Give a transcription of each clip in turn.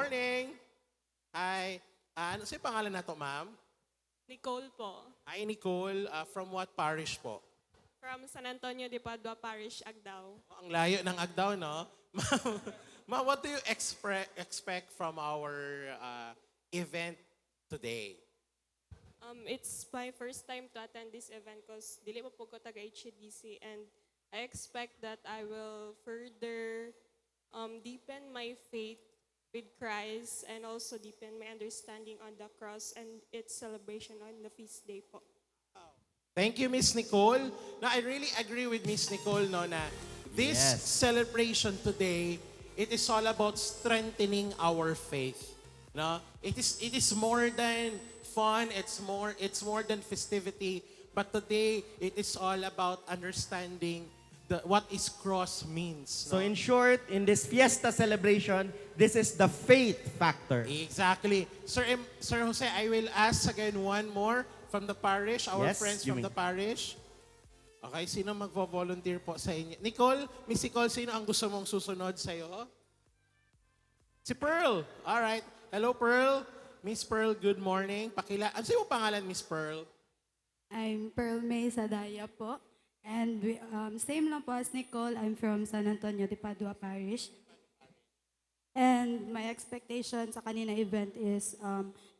morning. Hi. Ano si pangalan na to, ma'am? Nicole po, Hi, Nicole. From what parish po? from San Antonio de Padua Parish, Agdao. Ang layo ng Agdao, no? Ma'am, ma'am, what do you expect from our event today? It's my first time to attend this event because dili mo po ko taga HDC and I expect that I will further deepen my faith with Christ and also deepen my understanding on the cross and its celebration on the feast day po. Thank you, Miss Nicole. Now, I really agree with Miss Nicole, no, na this Yes. celebration today, it is all about strengthening our faith. No? It is more than fun, it's more than festivity, but today it is all about understanding what is cross means. So no? in short, in this fiesta celebration, this is the faith factor. Exactly. Sir Jose, I will ask again one more from the parish, our Yes, friends you from may. the parish. Okay, sino magvo-volunteer po sa inyo? Nicole, Miss Nicole, sino ang gusto mong susunod sa'yo? Si Pearl. Alright. Hello, Pearl. Miss Pearl, good morning. Ano sa'yo pangalan, Miss Pearl? I'm Pearl May Sadaya po. And same lang po as Nicole, I'm from San Antonio de Padua Parish. And my expectation sa kanina event is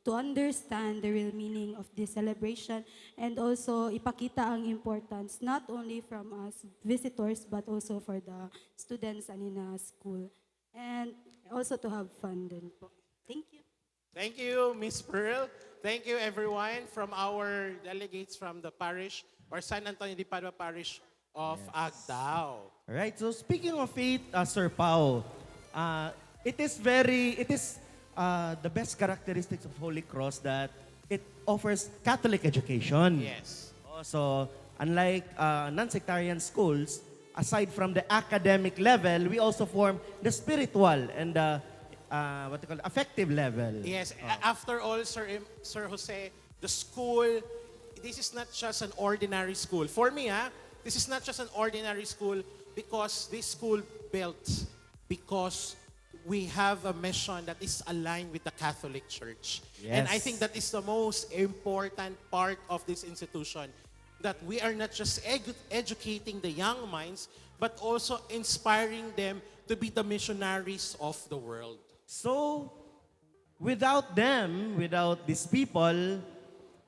to understand the real meaning of this celebration and also ipakita ang importance not only from us visitors but also for the students anina school. And also to have fun din po. Thank you. Thank you, Miss Pearl. Thank you, everyone, from our delegates from the parish or San Antonio de Padua Parish of Agdao. Alright, so speaking of faith, Sir Pao, it is the best characteristics of Holy Cross that it offers Catholic education. Yes. So, unlike non-sectarian schools, aside from the academic level, we also form the spiritual and the affective level. Yes. After all, Sir Jose, the school, this is not just an ordinary school. For me, this is not just an ordinary school because this school built because we have a mission that is aligned with the Catholic Church. And I Yes. think that is the most important part of this institution, that we are not just educating the young minds, but also inspiring them to be the missionaries of the world. So, without them, without these people,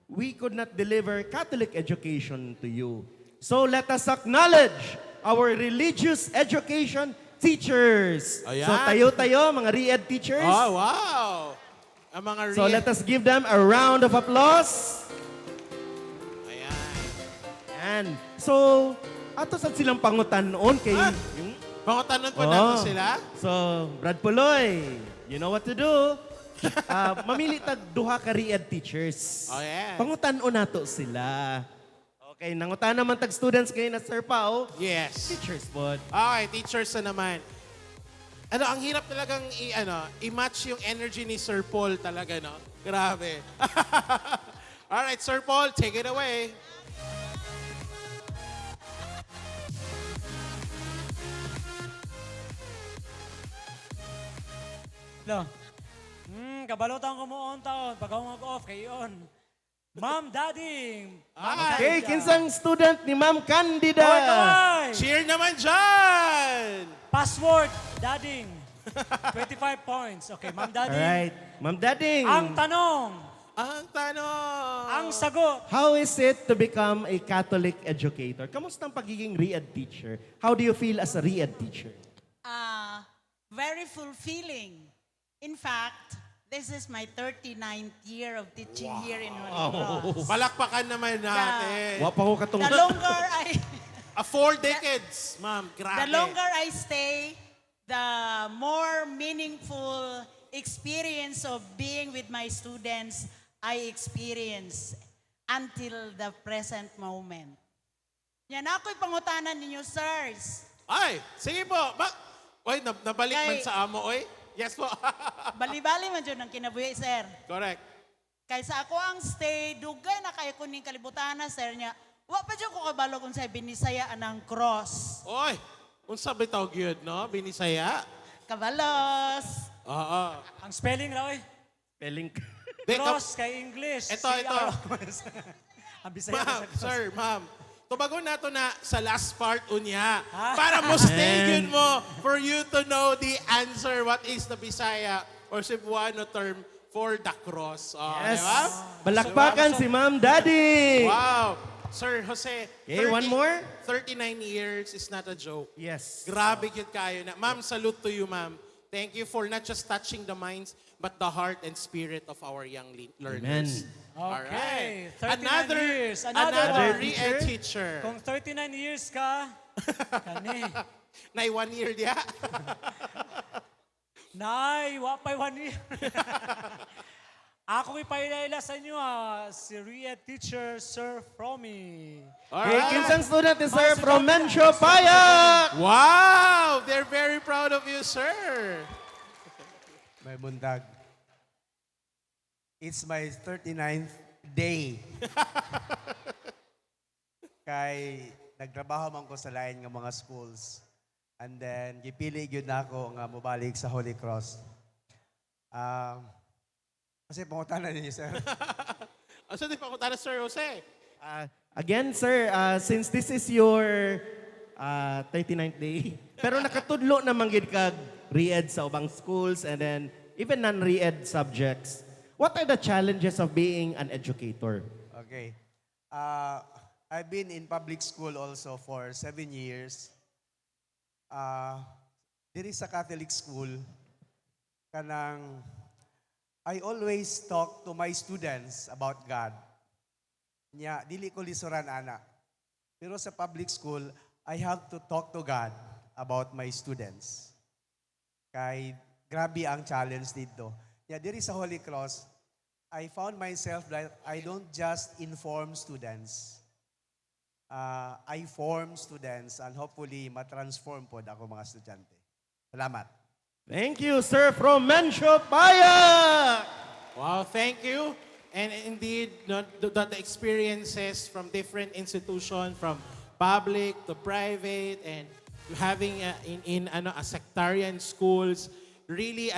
we could not deliver Catholic education to you. So, let us acknowledge our religious education teachers. Ayan. So, tayo-tayo, mga re-ed teachers. Oh, wow! Ang mga So, let us give them a round of applause. Ayan. And so, ato sa silang pangutan noon kay... yung, Pangutanong po natin sila. So, Brad Puloy, you know what to do. Mamili tag duha ka re-ed teachers. Oh, yeah. Pangutan-o nato sila. Okay, nangutan naman tag students kayo na Sir Pao. Yes. Teachers po. Okay, teachers na naman. Ang hirap talagang i-match yung energy ni Sir Paul talaga, no? Grabe. Alright, Sir Paul, take it away. Lo. Kabalotan ko mo on taon. Pag ako mag-off, kayo yun. Ma'am, Daddy. Okay, kinsang student ni Ma'am Candida. Kaway, kaway. Cheer naman dyan! Password, Daddy. 25 points. Okay, Ma'am, Daddy. Alright, Ma'am Dading. Ang tanong. Ang tanong! Ang sagot. How is it to become a Catholic educator? Kamusta ang pagiging re-ed teacher? How do you feel as a re-ed teacher? Very fulfilling. In fact, this is my 39th year of teaching here in Holy Cross. Palakpakan naman natin. Wapa ko katong... The longer I 4 decades, ma'am. Grabe. the longer I stay, the more meaningful experience of being with my students I experience until the present moment. Yan ako'y pangutanan ninyo, sirs. Ay, sige po. Oy, nabalik man Kay- sa amo, oy. Yes po. Bali-bali man dyan ang kinabuhi, sir. Correct. Kaysa ako ang stay, dugay na kayo kuning kalibutan na, sir niya. Wa pa dyan ko kabalo kung sa binisaya anang cross. Oy, unsa bitaw gyud, no? Binisaya. Kabalos. Oo. Ang spelling raw eh. Spelling. Di, Cross kay English. Ito, ito. Ang Bisaya Ma'am, sa cross. sir, ma'am. Tubago na to na sa last part unya. Ah. Para mo stay yun mo for you to know the answer what is the Bisaya or Cebuano term for the cross. Oh, Yes. di ba? Balakpakan si Ma'am Daddy. Wow. Sir Jose, Okay, one more? 39 years is not a joke. Yes. Grabe yun kayo na. Ma'am, salute to you, ma'am. Thank you for not just touching the minds, but the heart and spirit of our young learners. Amen. Okay, 39 Another, years. another one. re-ed teacher. Kung 39 years ka, kani. Nay 1 year diya. Nay, wapay 1 year. Ako ipailala sa inyo si re-ed teacher, Sir Fromy. Okay, kinsang student ni Sir from Mencho Payak. Wow! They're very proud of you, sir. May bundag. It's my 39th day. Kay nagtrabaho man ko sa lain ng mga schools. And then, gipili gyud na ako nga mobalik sa Holy Cross. Kasi pangutanan ninyo, sir. Asa di pa ko tala, Sir Jose? Again, sir, since this is your 39th day, pero nakatudlo naman gid kag re-ed sa ubang schools and then even non-re-ed subjects. What are the challenges of being an educator? Okay. I've been in public school also for 7 years. Diri sa Catholic school, kanang I always talk to my students about God. Nya, dili ko lisuran ana. Pero sa public school, I have to talk to God about my students. Kay grabe ang challenge dito. Yeah, diri sa Holy Cross, I found myself that I don't just inform students. I form students and hopefully matransform po ako mga estudyante. Salamat. Thank you, sir, from Mencho Payak. Wow, thank you. And indeed, the experiences from different institutions, from public to private, and having in a sectarian schools, really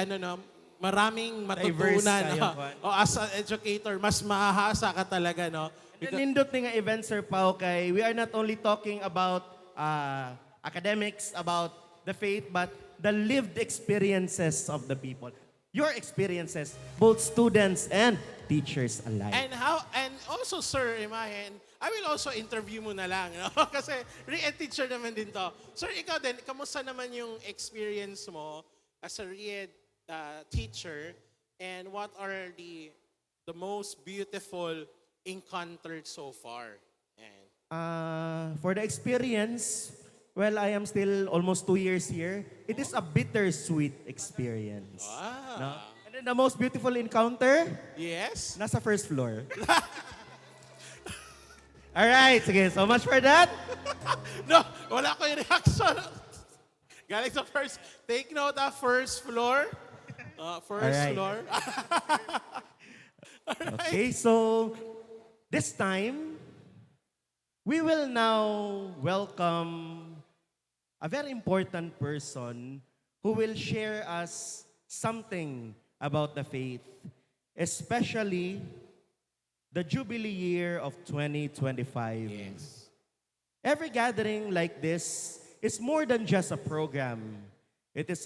maraming Diverse matutunan. kayo, No? Juan. O as an educator, mas mahahasa ka talaga, no? Nindot ni nga event, Sir Pao, kay we are not only talking about academics, about the faith, but the lived experiences of the people. Your experiences, both students and teachers alike. And also, sir, Imahen, I will also interview mo na lang, no? Kasi re-ed teacher naman din to. Sir, ikaw din, kamusta naman yung experience mo as a re-ed teacher, and what are the most beautiful encountered so far? And For the experience, well, I am still almost 2 years here. It is a bittersweet experience. wow. No? And then the most beautiful encounter, Yes? nasa first floor. All right, sige, so much for that. No, wala ko yung reaction. Galing sa first, take note first floor. First Alright. floor. Okay, so this time, we will now welcome a very important person who will share us something about the faith, especially the Jubilee year of 2025. Yes. Every gathering like this is more than just a program. It is a